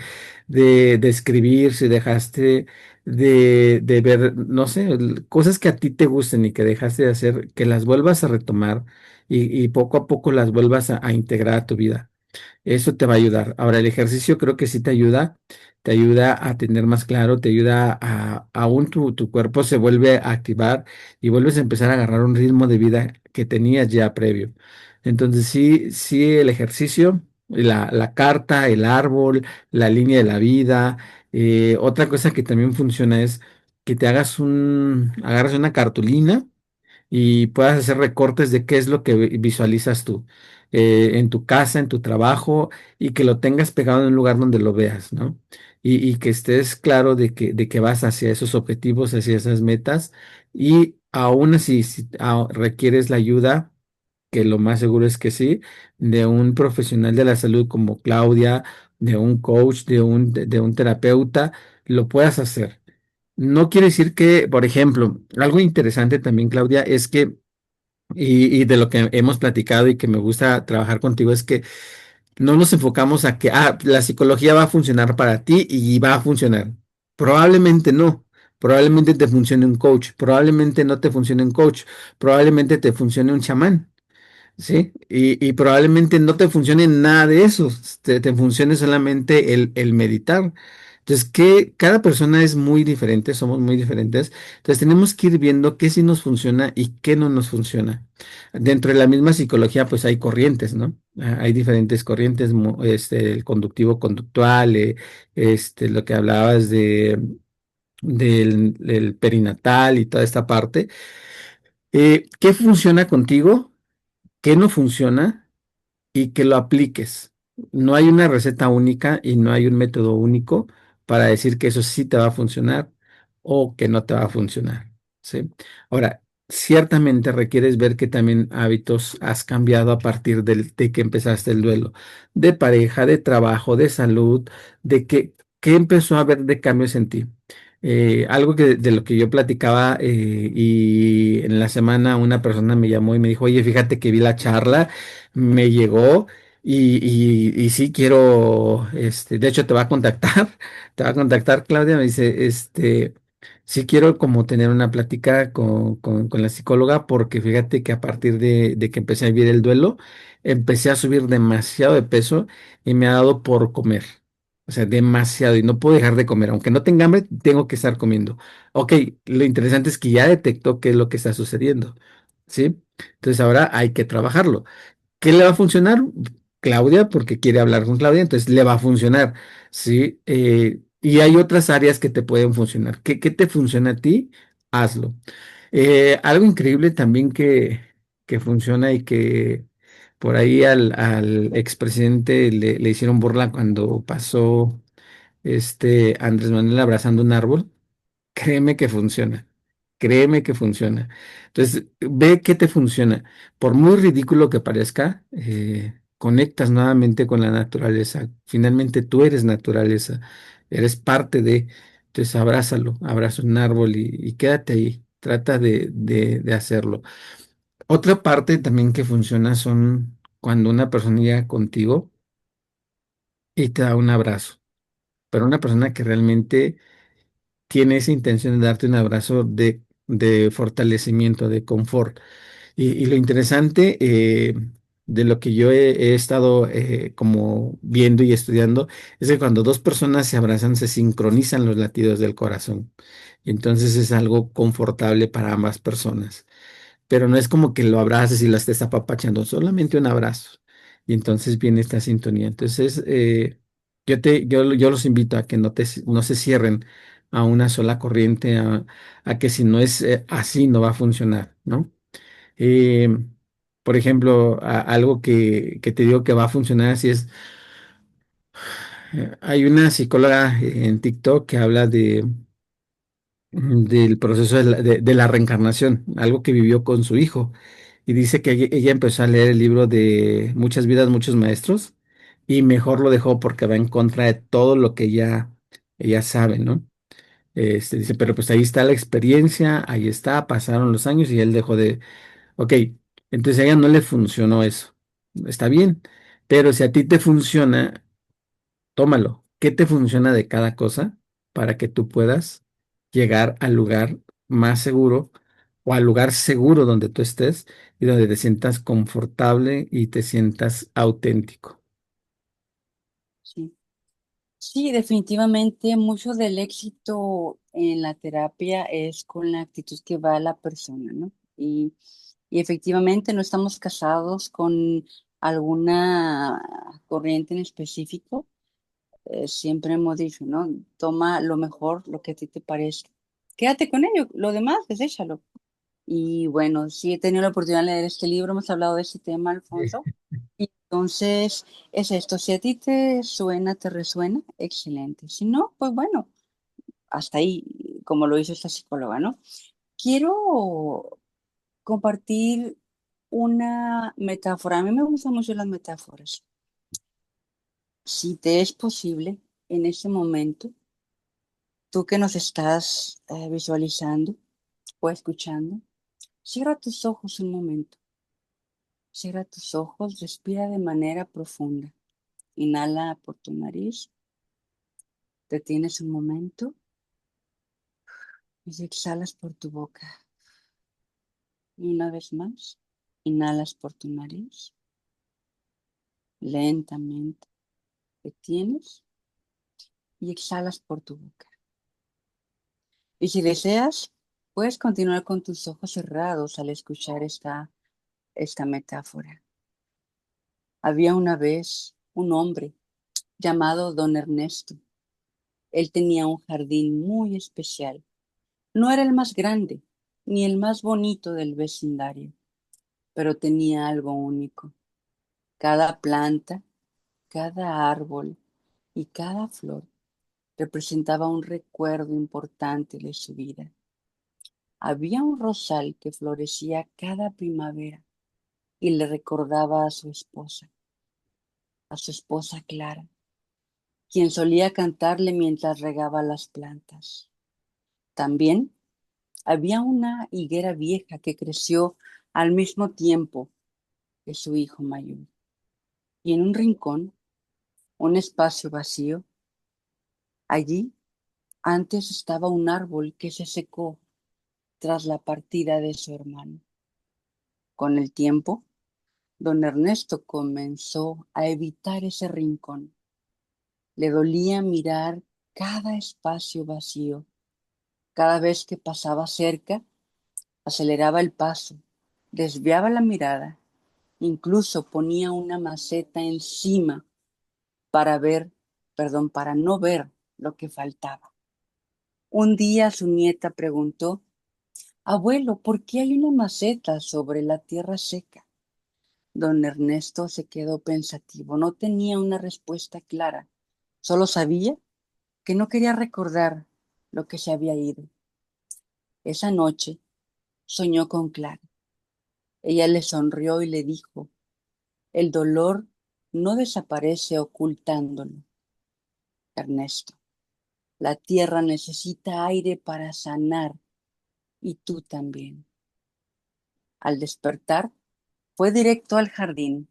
de escribir, si dejaste de ver, no sé, cosas que a ti te gusten y que dejaste de hacer, que las vuelvas a retomar y poco a poco las vuelvas a integrar a tu vida. Eso te va a ayudar. Ahora, el ejercicio creo que sí te ayuda a tener más claro, te ayuda aún tu cuerpo se vuelve a activar y vuelves a empezar a agarrar un ritmo de vida que tenías ya previo. Entonces, sí, sí, el ejercicio, la carta, el árbol, la línea de la vida. Otra cosa que también funciona es que te agarras una cartulina y puedas hacer recortes de qué es lo que visualizas tú en tu casa, en tu trabajo, y que lo tengas pegado en un lugar donde lo veas, ¿no? Y que estés claro de que vas hacia esos objetivos, hacia esas metas, y aún así, si requieres la ayuda, que lo más seguro es que sí, de un profesional de la salud como Claudia, de un coach, de un terapeuta, lo puedas hacer. No quiere decir que, por ejemplo, algo interesante también, Claudia, es que, y de lo que hemos platicado y que me gusta trabajar contigo, es que no nos enfocamos a que la psicología va a funcionar para ti y va a funcionar. Probablemente no. Probablemente te funcione un coach, probablemente no te funcione un coach, probablemente te funcione un chamán. Sí, y probablemente no te funcione nada de eso, te funcione solamente el meditar. Entonces, que cada persona es muy diferente, somos muy diferentes. Entonces, tenemos que ir viendo qué sí nos funciona y qué no nos funciona. Dentro de la misma psicología, pues hay corrientes, ¿no? Hay diferentes corrientes, el conductivo conductual, lo que hablabas del perinatal y toda esta parte. ¿Qué funciona contigo? ¿Qué no funciona? Y que lo apliques. No hay una receta única y no hay un método único para decir que eso sí te va a funcionar o que no te va a funcionar, ¿sí? Ahora, ciertamente requieres ver que también hábitos has cambiado a partir de que empezaste el duelo, de pareja, de trabajo, de salud, qué empezó a haber de cambios en ti. Algo que de lo que yo platicaba y en la semana una persona me llamó y me dijo, oye, fíjate que vi la charla, me llegó y sí quiero, de hecho te va a contactar, te va a contactar Claudia, me dice, sí quiero como tener una plática con la psicóloga porque fíjate que a partir de que empecé a vivir el duelo, empecé a subir demasiado de peso y me ha dado por comer. O sea, demasiado y no puedo dejar de comer. Aunque no tenga hambre, tengo que estar comiendo. Ok, lo interesante es que ya detectó qué es lo que está sucediendo. ¿Sí? Entonces ahora hay que trabajarlo. ¿Qué le va a funcionar? Claudia, porque quiere hablar con Claudia, entonces le va a funcionar, ¿sí? Y hay otras áreas que te pueden funcionar. ¿Qué te funciona a ti? Hazlo. Algo increíble también que funciona y que por ahí al expresidente le hicieron burla cuando pasó Andrés Manuel abrazando un árbol. Créeme que funciona. Créeme que funciona. Entonces, ve qué te funciona. Por muy ridículo que parezca, conectas nuevamente con la naturaleza. Finalmente tú eres naturaleza. Eres parte de. Entonces, abrázalo, abraza un árbol y quédate ahí. Trata de hacerlo. Otra parte también que funciona son cuando una persona llega contigo y te da un abrazo. Pero una persona que realmente tiene esa intención de darte un abrazo de fortalecimiento, de confort. Y lo interesante de lo que yo he estado como viendo y estudiando es que cuando dos personas se abrazan, se sincronizan los latidos del corazón. Y entonces es algo confortable para ambas personas, pero no es como que lo abraces y lo estés apapachando, solamente un abrazo. Y entonces viene esta sintonía. Entonces, yo los invito a que no se cierren a una sola corriente, a que si no es así, no va a funcionar, ¿no? Eh, por ejemplo, algo que te digo que va a funcionar así es, hay una psicóloga en TikTok que habla del proceso de la reencarnación, algo que vivió con su hijo. Y dice que ella empezó a leer el libro de Muchas vidas, muchos maestros, y mejor lo dejó porque va en contra de todo lo que ella sabe, ¿no? Dice, pero pues ahí está la experiencia, ahí está, pasaron los años y él dejó de, ok, entonces a ella no le funcionó eso. Está bien, pero si a ti te funciona, tómalo. ¿Qué te funciona de cada cosa para que tú puedas llegar al lugar más seguro o al lugar seguro donde tú estés y donde te sientas confortable y te sientas auténtico? Sí. Sí, definitivamente mucho del éxito en la terapia es con la actitud que va la persona, ¿no? Y efectivamente no estamos casados con alguna corriente en específico. Siempre hemos dicho, ¿no? Toma lo mejor, lo que a ti te parezca. Quédate con ello, lo demás, deséchalo. Y bueno, sí he tenido la oportunidad de leer este libro, hemos hablado de este tema, Alfonso. Y entonces es esto, si a ti te suena, te resuena, excelente. Si no, pues bueno, hasta ahí, como lo hizo esta psicóloga, ¿no? Quiero compartir una metáfora. A mí me gustan mucho las metáforas. Si te es posible, en este momento, tú que nos estás visualizando o escuchando, cierra tus ojos un momento. Cierra tus ojos, respira de manera profunda. Inhala por tu nariz, detienes un momento, y exhalas por tu boca. Y una vez más, inhalas por tu nariz, lentamente, detienes y exhalas por tu boca. Y si deseas, puedes continuar con tus ojos cerrados al escuchar esta metáfora. Había una vez un hombre llamado Don Ernesto. Él tenía un jardín muy especial. No era el más grande ni el más bonito del vecindario, pero tenía algo único. Cada planta, cada árbol y cada flor representaba un recuerdo importante de su vida. Había un rosal que florecía cada primavera y le recordaba a su esposa Clara, quien solía cantarle mientras regaba las plantas. También había una higuera vieja que creció al mismo tiempo que su hijo mayor. Y en un rincón, un espacio vacío, allí antes estaba un árbol que se secó tras la partida de su hermano. Con el tiempo, don Ernesto comenzó a evitar ese rincón. Le dolía mirar cada espacio vacío. Cada vez que pasaba cerca, aceleraba el paso, desviaba la mirada, incluso ponía una maceta encima para ver, perdón, para no ver lo que faltaba. Un día su nieta preguntó: Abuelo, ¿por qué hay una maceta sobre la tierra seca? Don Ernesto se quedó pensativo. No tenía una respuesta clara. Solo sabía que no quería recordar lo que se había ido. Esa noche soñó con Clara. Ella le sonrió y le dijo: el dolor no desaparece ocultándolo, Ernesto. La tierra necesita aire para sanar y tú también. Al despertar, fue directo al jardín,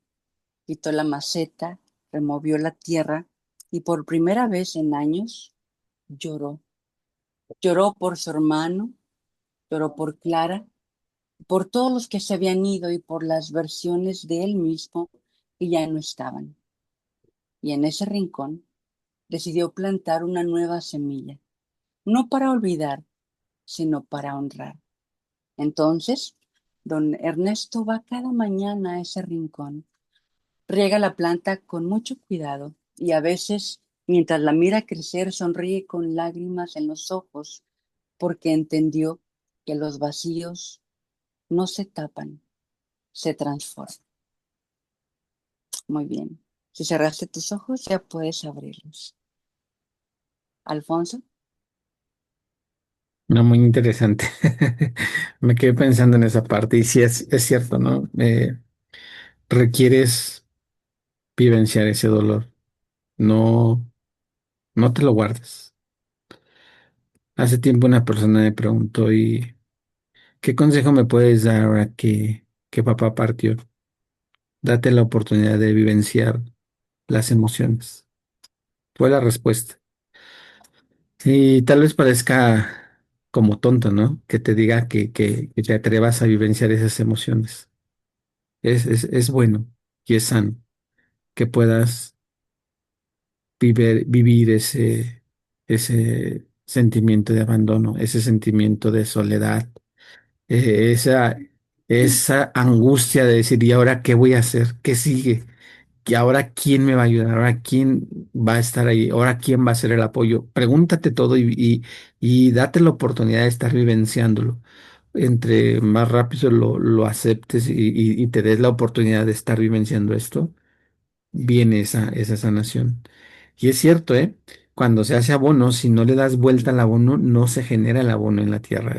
quitó la maceta, removió la tierra y por primera vez en años lloró. Lloró por su hermano, lloró por Clara, por todos los que se habían ido y por las versiones de él mismo que ya no estaban. Y en ese rincón decidió plantar una nueva semilla, no para olvidar, sino para honrar. Entonces, don Ernesto va cada mañana a ese rincón, riega la planta con mucho cuidado y a veces, mientras la mira crecer, sonríe con lágrimas en los ojos porque entendió que los vacíos no se tapan, se transforman. Muy bien. Si cerraste tus ojos, ya puedes abrirlos. Alfonso. No, muy interesante. Me quedé pensando en esa parte y sí es cierto, ¿no? Requieres vivenciar ese dolor. No, no te lo guardes. Hace tiempo una persona me preguntó, ¿y qué consejo me puedes dar ahora que papá partió? Date la oportunidad de vivenciar las emociones. Fue la respuesta. Y tal vez parezca como tonto, ¿no? Que te diga que te atrevas a vivenciar esas emociones. Es bueno y es sano que puedas vivir ese sentimiento de abandono, ese sentimiento de soledad, esa, esa angustia de decir, ¿y ahora qué voy a hacer? ¿Qué sigue? ¿Y ahora quién me va a ayudar? ¿Ahora quién va a estar ahí? ¿Ahora quién va a ser el apoyo? Pregúntate todo y date la oportunidad de estar vivenciándolo. Entre más rápido lo aceptes y te des la oportunidad de estar vivenciando esto, viene esa sanación. Y es cierto, ¿eh? Cuando se hace abono, si no le das vuelta al abono, no se genera el abono en la tierra.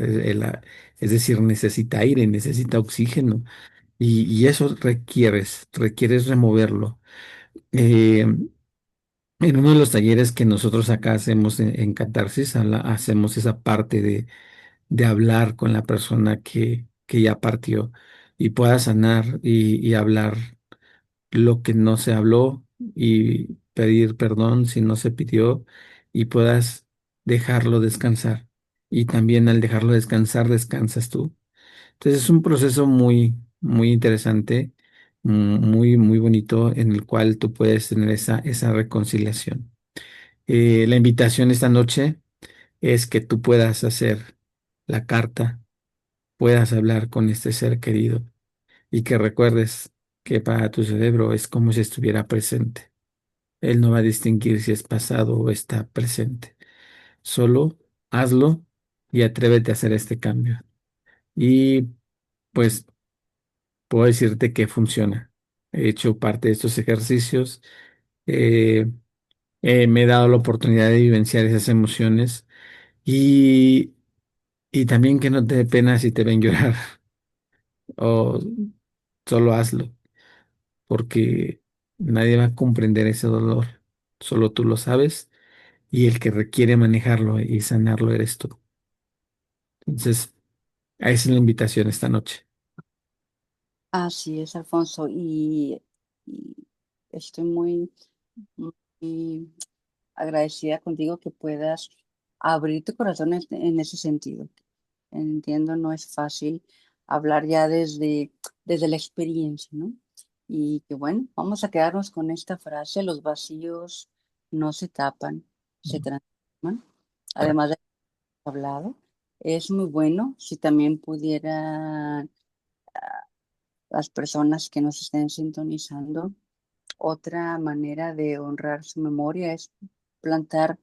Es decir, necesita aire, necesita oxígeno. Y eso requieres removerlo. Eh, en uno de los talleres que nosotros acá hacemos en Catarsis, hacemos esa parte de hablar con la persona que ya partió y pueda sanar y hablar lo que no se habló y pedir perdón si no se pidió y puedas dejarlo descansar. y también al dejarlo descansar, descansas tú. Entonces es un proceso muy, muy interesante, muy, muy bonito en el cual tú puedes tener esa reconciliación. La invitación esta noche es que tú puedas hacer la carta, puedas hablar con este ser querido y que recuerdes que para tu cerebro es como si estuviera presente. Él no va a distinguir si es pasado o está presente. Solo hazlo y atrévete a hacer este cambio. Y pues puedo decirte que funciona. He hecho parte de estos ejercicios, eh, me he dado la oportunidad de vivenciar esas emociones y, y también que no te dé pena si te ven llorar o solo hazlo, porque nadie va a comprender ese dolor, solo tú lo sabes y el que requiere manejarlo y sanarlo eres tú. Entonces, esa es la invitación esta noche. Así es, Alfonso, y estoy muy agradecida contigo que puedas abrir tu corazón en ese sentido. Entiendo, no es fácil hablar ya desde la experiencia, ¿no? Y que bueno, vamos a quedarnos con esta frase, los vacíos no se tapan, se transforman. Además de hablado, es muy bueno si también pudieran las personas que nos estén sintonizando, otra manera de honrar su memoria es plantar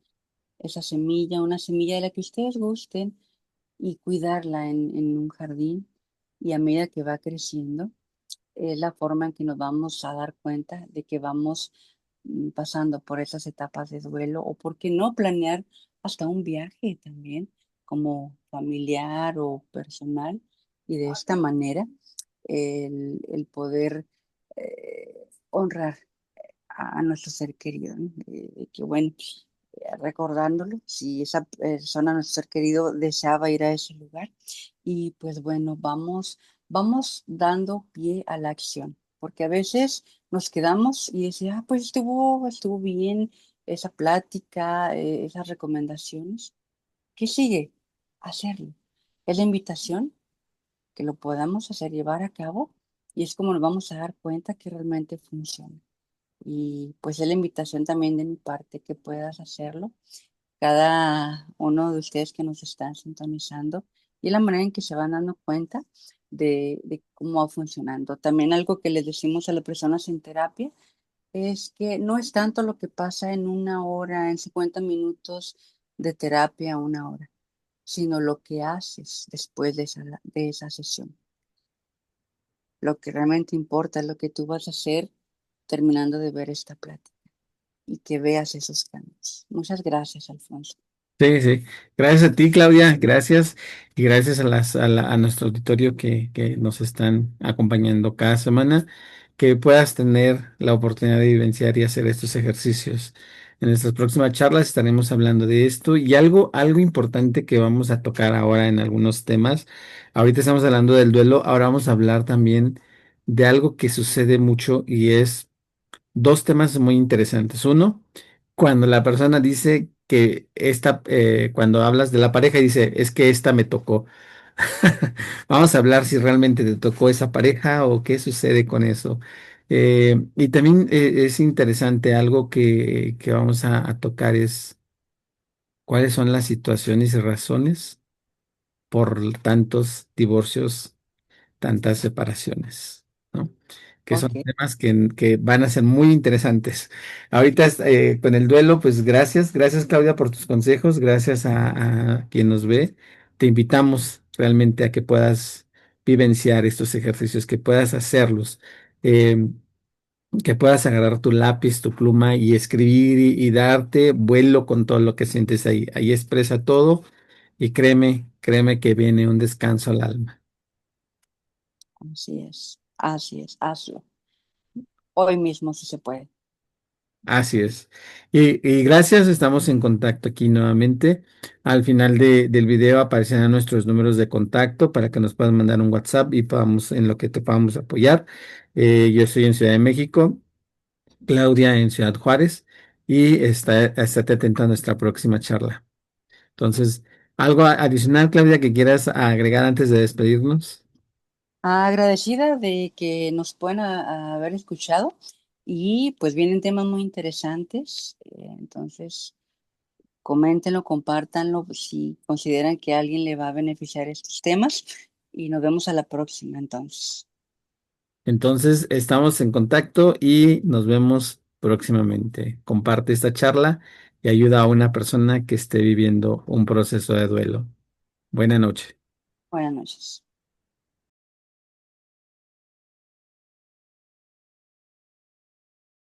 esa semilla, una semilla de la que ustedes gusten y cuidarla en un jardín y a medida que va creciendo es la forma en que nos vamos a dar cuenta de que vamos pasando por esas etapas de duelo o por qué no planear hasta un viaje también como familiar o personal y de esta manera el poder honrar a nuestro ser querido, ¿no? Que bueno, recordándolo, si esa persona, nuestro ser querido, deseaba ir a ese lugar. Y pues bueno, vamos dando pie a la acción, porque a veces nos quedamos y decía, ah, pues estuvo bien esa plática, esas recomendaciones. ¿Qué sigue? Hacerlo. Es la invitación que lo podamos hacer, llevar a cabo, y es como nos vamos a dar cuenta que realmente funciona. Y pues es la invitación también de mi parte que puedas hacerlo, cada uno de ustedes que nos están sintonizando y la manera en que se van dando cuenta de cómo va funcionando. También algo que les decimos a las personas en terapia es que no es tanto lo que pasa en una hora, en 50 minutos de terapia, una hora, sino lo que haces después de esa sesión. Lo que realmente importa es lo que tú vas a hacer terminando de ver esta plática y que veas esos cambios. Muchas gracias, Alfonso. Sí, sí. Gracias a ti, Claudia. Gracias. Y gracias a nuestro auditorio que nos están acompañando cada semana. Que puedas tener la oportunidad de vivenciar y hacer estos ejercicios. En nuestras próximas charlas estaremos hablando de esto y algo importante que vamos a tocar ahora en algunos temas. Ahorita estamos hablando del duelo. Ahora vamos a hablar también de algo que sucede mucho y es dos temas muy interesantes. Uno, cuando la persona dice que cuando hablas de la pareja, dice, es que esta me tocó. Vamos a hablar si realmente te tocó esa pareja o qué sucede con eso. Y también es interesante algo que vamos a tocar es cuáles son las situaciones y razones por tantos divorcios, tantas separaciones, ¿no? Que son Ok, temas que van a ser muy interesantes. Ahorita con el duelo, pues gracias Claudia por tus consejos, gracias a quien nos ve. Te invitamos realmente a que puedas vivenciar estos ejercicios, que puedas hacerlos, eh, que puedas agarrar tu lápiz, tu pluma y escribir y darte vuelo con todo lo que sientes ahí. Ahí expresa todo y créeme que viene un descanso al alma. así es, hazlo. Hoy mismo si se puede. Así es. Y gracias, estamos en contacto aquí nuevamente. Al final del video aparecerán nuestros números de contacto para que nos puedan mandar un WhatsApp y podamos, en lo que te podamos apoyar. Yo estoy en Ciudad de México, Claudia en Ciudad Juárez y estate atento a nuestra próxima charla. Entonces, ¿Algo adicional, Claudia, que quieras agregar antes de despedirnos? Agradecida de que nos puedan haber escuchado y pues vienen temas muy interesantes, entonces coméntenlo, compártanlo si consideran que a alguien le va a beneficiar estos temas y nos vemos a la próxima entonces. Entonces, estamos en contacto y nos vemos próximamente. Comparte esta charla y ayuda a una persona que esté viviendo un proceso de duelo. Buenas noches. Buenas noches.